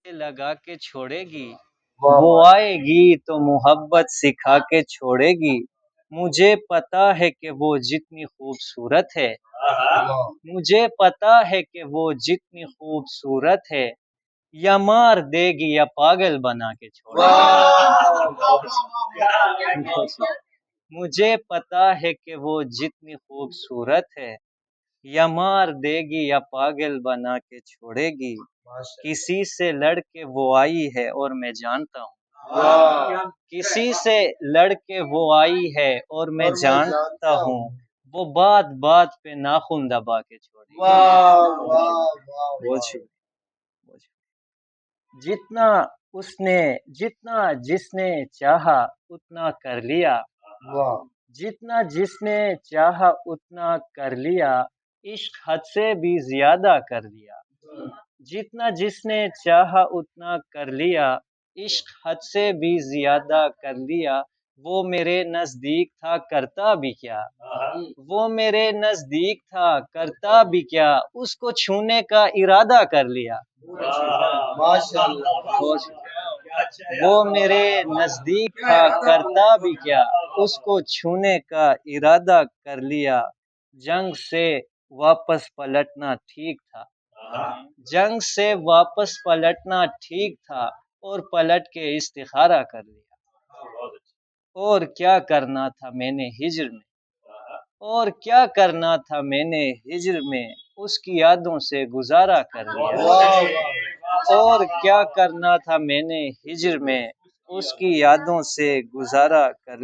لگا کے چھوڑے گی، واہ وہ واہ آئے گی تو محبت سکھا کے چھوڑے گی۔ مجھے پتا ہے کہ وہ جتنی خوبصورت ہے، واہ مجھے پتا ہے کہ وہ جتنی خوبصورت ہے، یا مار دے گی یا پاگل بنا کے چھوڑے گی۔ مجھے پتا ہے کہ وہ جتنی خوبصورت ہے، یا مار دے گی یا پاگل بنا کے چھوڑے گی۔ کسی سے لڑ کے وہ آئی ہے اور میں جانتا ہوں، کسی سے لڑ کے وہ آئی ہے اور میں جانتا ہوں، وہ بات بات پہ ناخن دبا کے چھوڑے گی۔ جتنا جس نے چاہا اتنا کر لیا، جتنا جس نے چاہا اتنا کر لیا، عشق حد سے بھی زیادہ کر لیا۔ جتنا جس نے چاہا اتنا کر لیا، عشق حد سے بھی زیادہ کر لیا۔ وہ میرے نزدیک تھا کرتا بھی کیا، وہ میرے نزدیک تھا کرتا بھی کیا، اس کو چھونے کا ارادہ کر لیا۔ وہ میرے نزدیک تھا کرتا بھی کیا، اس کو چھونے کا ارادہ کر لیا۔ جنگ سے واپس پلٹنا ٹھیک تھا، جنگ سے واپس پلٹنا ٹھیک تھا، اور پلٹ کے استخارہ کر لیا۔ اور کیا کرنا تھا میں نے ہجر میں، اور کیا کرنا تھا میں نے ہجر میں، اس کی یادوں سے گزارا کر لیا۔ اور کیا کرنا تھا میں نے ہجر میں، اس کی یادوں سے گزارا کر لیا۔